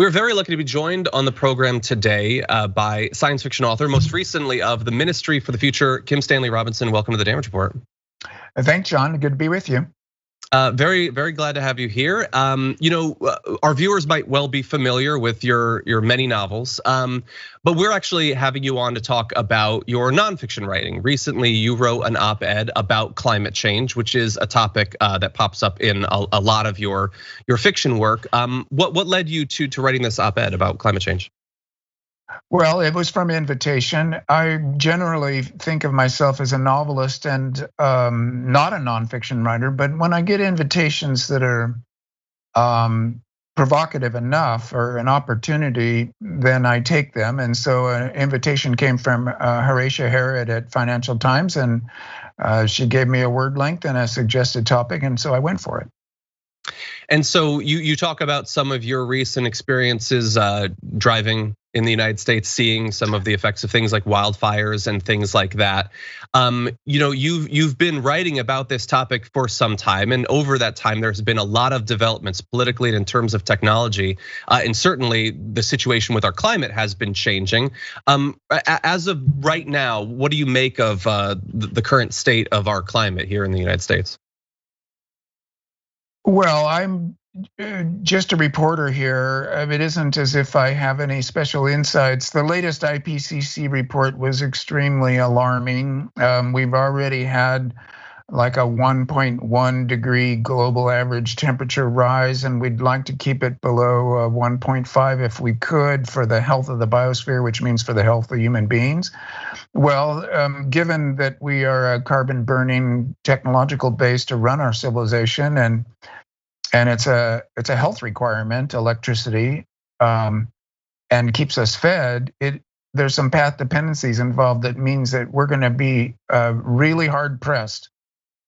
We're very lucky to be joined on the program today by science fiction author, most recently of the Ministry for the Future, Kim Stanley Robinson. Welcome to the Damage Report. Thanks, John. Good to be with you. Very glad to have you here. Our viewers might well be familiar with your many novels, but we're actually having you on to talk about your nonfiction writing. Recently, you wrote an op-ed about climate change, which is a topic that pops up in a lot of your fiction work. What led you to writing this op-ed about climate change? Well, it was from invitation. I generally think of myself as a novelist and not a nonfiction writer, but when I get invitations that are provocative enough or an opportunity, then I take them. And so an invitation came from Horatia Harrod at Financial Times, and she gave me a word length and a suggested topic, and so I went for it. And so you talk about some of your recent experiences driving in the United States, seeing some of the effects of things like wildfires and things like that. You've been writing about this topic for some time, and over that time, there's been a lot of developments politically and in terms of technology, and certainly the situation with our climate has been changing. As of right now, what do you make of the current state of our climate here in the United States? Well, I'm just a reporter here. It isn't as if I have any special insights. The latest IPCC report was extremely alarming. We've already had like a 1.1 degree global average temperature rise, and we'd like to keep it below 1.5 if we could for the health of the biosphere, which means for the health of human beings. Well, given that we are a carbon burning technological base to run our civilization, and it's a health requirement, electricity, and keeps us fed. There's some path dependencies involved that means that we're going to be really hard pressed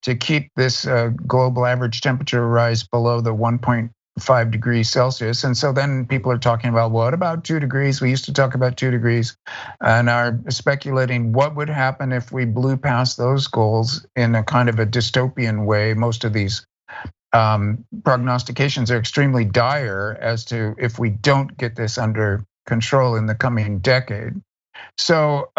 to keep this global average temperature rise below the 1.5 degrees Celsius. And so then people are talking about, what about 2 degrees? We used to talk about 2 degrees and are speculating what would happen if we blew past those goals in a kind of a dystopian way. Most of these prognostications are extremely dire as to if we don't get this under control in the coming decade. So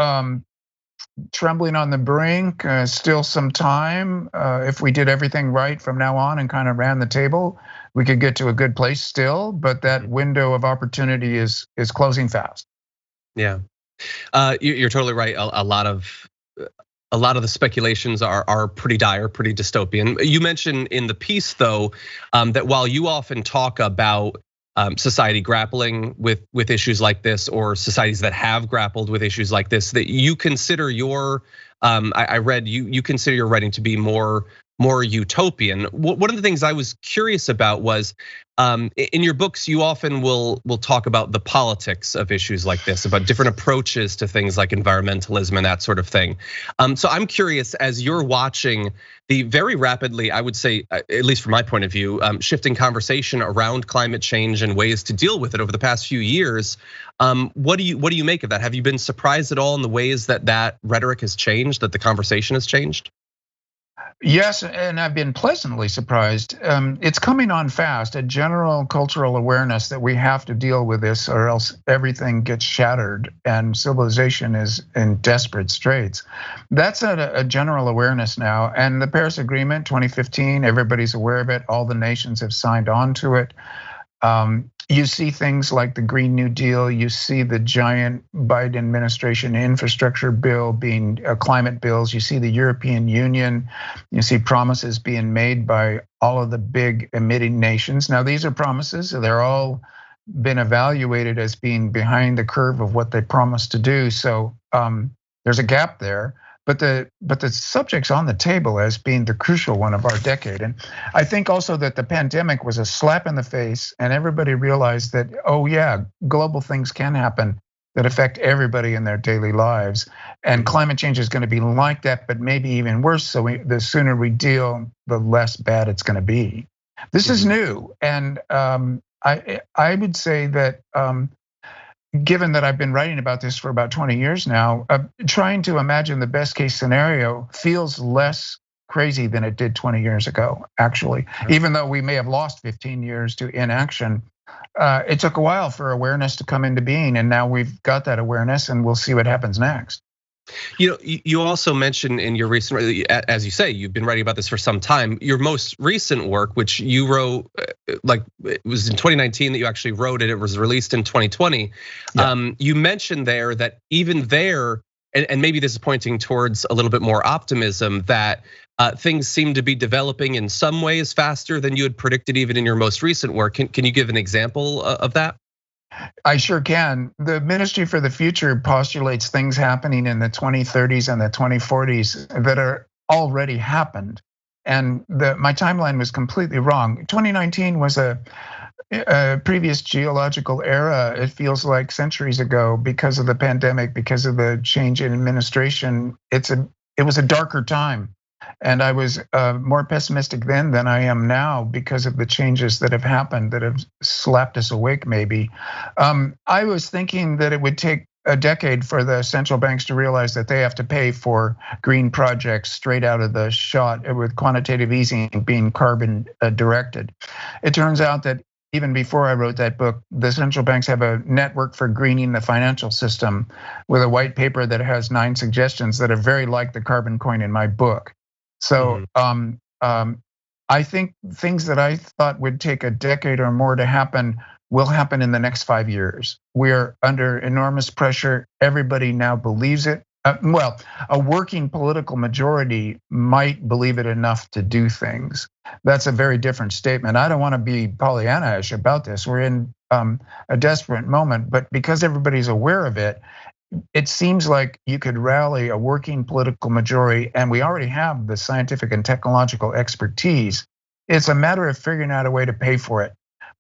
trembling on the brink, still some time. If we did everything right from now on and kind of ran the table, we could get to a good place still, but that window of opportunity is closing fast. Yeah, you're totally right. A lot of the speculations are pretty dire, pretty dystopian. You mentioned in the piece, though, that while you often talk about society grappling with issues like this, or societies that have grappled with issues like this, that you consider your, I read you consider your writing to be more utopian. One of the things I was curious about was, in your books, you often will talk about the politics of issues like this, about different approaches to things like environmentalism and that sort of thing. So I'm curious, as you're watching the very rapidly, I would say, at least from my point of view, shifting conversation around climate change and ways to deal with it over the past few years, what do you make of that? Have you been surprised at all in the ways that rhetoric has changed, that the conversation has changed? Yes, and I've been pleasantly surprised. It's coming on fast, a general cultural awareness that we have to deal with this or else everything gets shattered and civilization is in desperate straits. That's a general awareness now. And the Paris Agreement 2015, everybody's aware of it. All the nations have signed on to it. You see things like the Green New Deal, you see the giant Biden administration infrastructure bill being climate bills, you see the European Union, you see promises being made by all of the big emitting nations. Now, these are promises, they're all been evaluated as being behind the curve of what they promised to do. So there's a gap there. But the subject's on the table as being the crucial one of our decade. And I think also that the pandemic was a slap in the face, and everybody realized that, oh yeah, global things can happen that affect everybody in their daily lives. And climate change is gonna be like that, but maybe even worse. So the sooner we deal, the less bad it's gonna be. This is new, and I would say that given that I've been writing about this for about 20 years now, trying to imagine the best case scenario feels less crazy than it did 20 years ago, actually. Even though we may have lost 15 years to inaction, It took a while for awareness to come into being, and now we've got that awareness, and we'll see what happens next. You also mentioned in your recent, as you say, you've been writing about this for some time. Your most recent work, which you wrote, like it was in 2019 that you actually wrote it. It was released in 2020. Yeah. You mentioned there that even there, and maybe this is pointing towards a little bit more optimism, that things seem to be developing in some ways faster than you had predicted, even in your most recent work. Can you give an example of that? I sure can. The Ministry for the Future postulates things happening in the 2030s and the 2040s that are already happened. And my timeline was completely wrong. 2019 was a previous geological era. It feels like centuries ago because of the pandemic, because of the change in administration. It was a darker time. And I was more pessimistic then than I am now because of the changes that have happened that have slapped us awake, maybe. I was thinking that it would take a decade for the central banks to realize that they have to pay for green projects straight out of the shot with quantitative easing being carbon directed. It turns out that even before I wrote that book, the central banks have a network for greening the financial system with a white paper that has 9 suggestions that are very like the carbon coin in my book. So I think things that I thought would take a decade or more to happen will happen in the next 5 years. We are under enormous pressure. Everybody now believes it. Well, a working political majority might believe it enough to do things. That's a very different statement. I don't want to be Pollyanna-ish about this. We're in a desperate moment, but because everybody's aware of it, it seems like you could rally a working political majority, and we already have the scientific and technological expertise. It's a matter of figuring out a way to pay for it.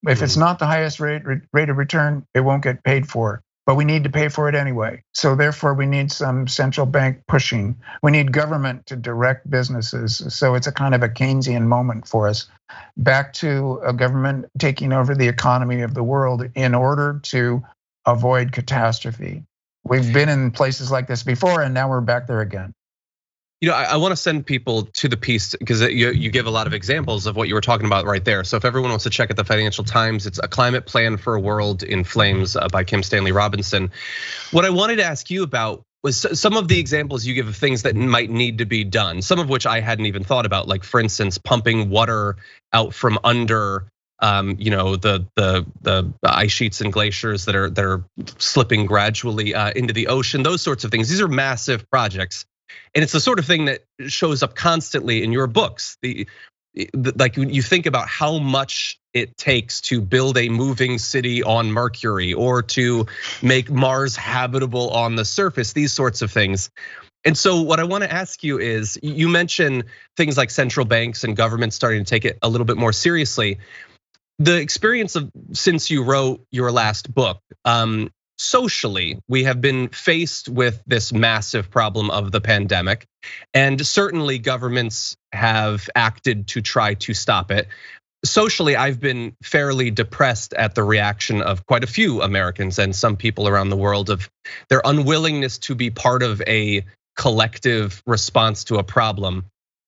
If it's not the highest rate of return, it won't get paid for. But we need to pay for it anyway. So therefore, we need some central bank pushing. We need government to direct businesses. So it's a kind of a Keynesian moment for us. Back to a government taking over the economy of the world in order to avoid catastrophe. We've been in places like this before, and now we're back there again. I want to send people to the piece because you give a lot of examples of what you were talking about right there. So if everyone wants to check at the Financial Times, it's A Climate Plan for a World in Flames by Stanley Robinson. What I wanted to ask you about was some of the examples you give of things that might need to be done, some of which I hadn't even thought about, like for instance, pumping water out from under the ice sheets and glaciers that are slipping gradually into the ocean, those sorts of things. These are massive projects. And it's the sort of thing that shows up constantly in your books. Like you think about how much it takes to build a moving city on Mercury or to make Mars habitable on the surface, these sorts of things. And so what I want to ask you is, you mentioned things like central banks and governments starting to take it a little bit more seriously. The experience of since you wrote your last book, socially, we have been faced with this massive problem of the pandemic, and certainly governments have acted to try to stop it. Socially, I've been fairly depressed at the reaction of quite a few Americans and some people around the world of their unwillingness to be part of a collective response to a problem.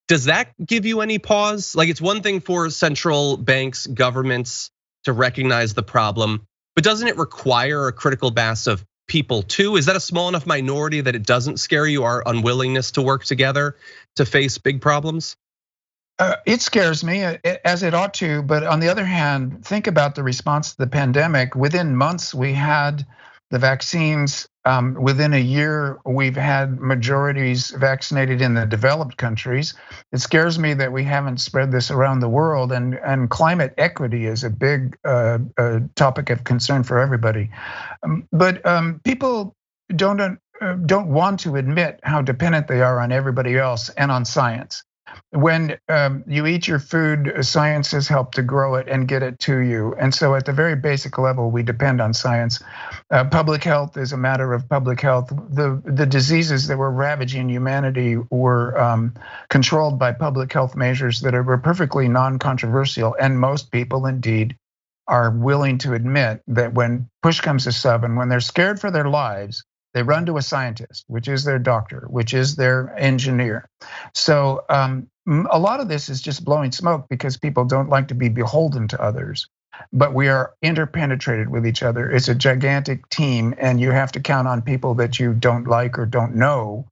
Does that give you any pause? Like, it's one thing for central banks, governments to recognize the problem, but doesn't it require a critical mass of people too? Is that a small enough minority that it doesn't scare you, our unwillingness to work together to face big problems? It scares me, as it ought to. But on the other hand, think about the response to the pandemic. Within months, we had the vaccines. Within a year, we've had majorities vaccinated in the developed countries. It scares me that we haven't spread this around the world, and climate equity is a big topic of concern for everybody. But people don't want to admit how dependent they are on everybody else and on science. When you eat your food, science has helped to grow it and get it to you. And so at the very basic level, we depend on science. Public health is a matter of public health. The diseases that were ravaging humanity were controlled by public health measures that were perfectly non-controversial. And most people indeed are willing to admit that when push comes to shove and when they're scared for their lives, they run to a scientist, which is their doctor, which is their engineer. So a lot of this is just blowing smoke because people don't like to be beholden to others. but we are interpenetrated with each other. It's a gigantic team, and you have to count on people that you don't like or don't know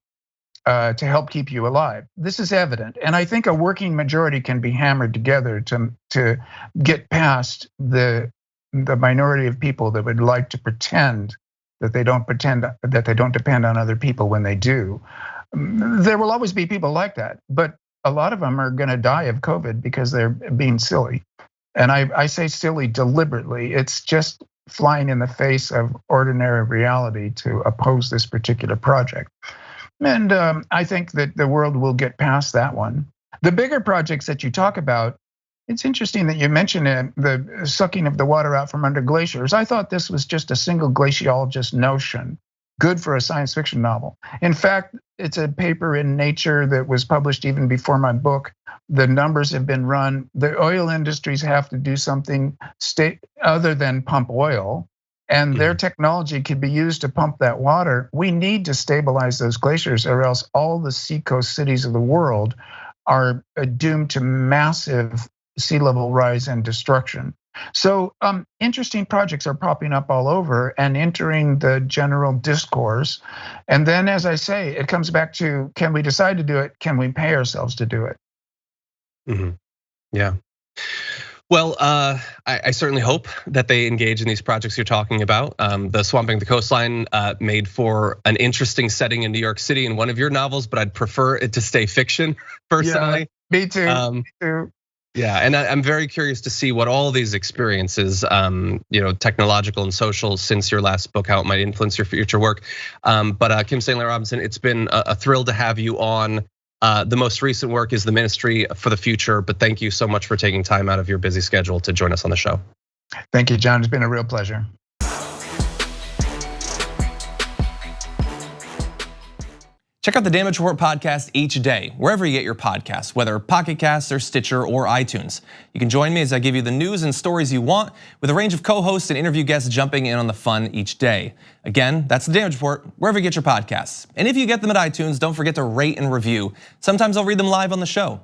to help keep you alive. This is evident, and I think a working majority can be hammered together to get past the minority of people that would like to pretend that they don't depend on other people when they do. There will always be people like that, but a lot of them are going to die of COVID because they're being silly. And I say silly deliberately. It's just flying in the face of ordinary reality to oppose this particular project. And I think that the world will get past that one. The bigger projects that you talk about, it's interesting that you mentioned the sucking of the water out from under glaciers. I thought this was just a single glaciologist notion, good for a science fiction novel. In fact, it's a paper in Nature that was published even before my book. The numbers have been run. The oil industries have to do something other than pump oil, and their technology could be used to pump that water. We need to stabilize those glaciers, or else all the seacoast cities of the world are doomed to massive sea level rise and destruction. So interesting projects are popping up all over and entering the general discourse. And then, as I say, it comes back to, can we decide to do it? Can we pay ourselves to do it? Yeah. Well, I certainly hope that they engage in these projects you're talking about. The Swamping the Coastline made for an interesting setting in New York City in one of your novels, but I'd prefer it to stay fiction personally. Yeah, me too. Me too. Yeah, and I'm very curious to see what all these experiences, technological and social, since your last book, how it might influence your future work. But Kim Stanley Robinson, it's been a thrill to have you on. The most recent work is The Ministry for the Future, but thank you so much for taking time out of your busy schedule to join us on the show. Thank you, John. It's been a real pleasure. Check out the Damage Report podcast each day, wherever you get your podcasts, whether Pocket Casts or Stitcher or iTunes. You can join me as I give you the news and stories you want, with a range of co-hosts and interview guests jumping in on the fun each day. Again, that's the Damage Report, wherever you get your podcasts. And if you get them at iTunes, don't forget to rate and review. Sometimes I'll read them live on the show.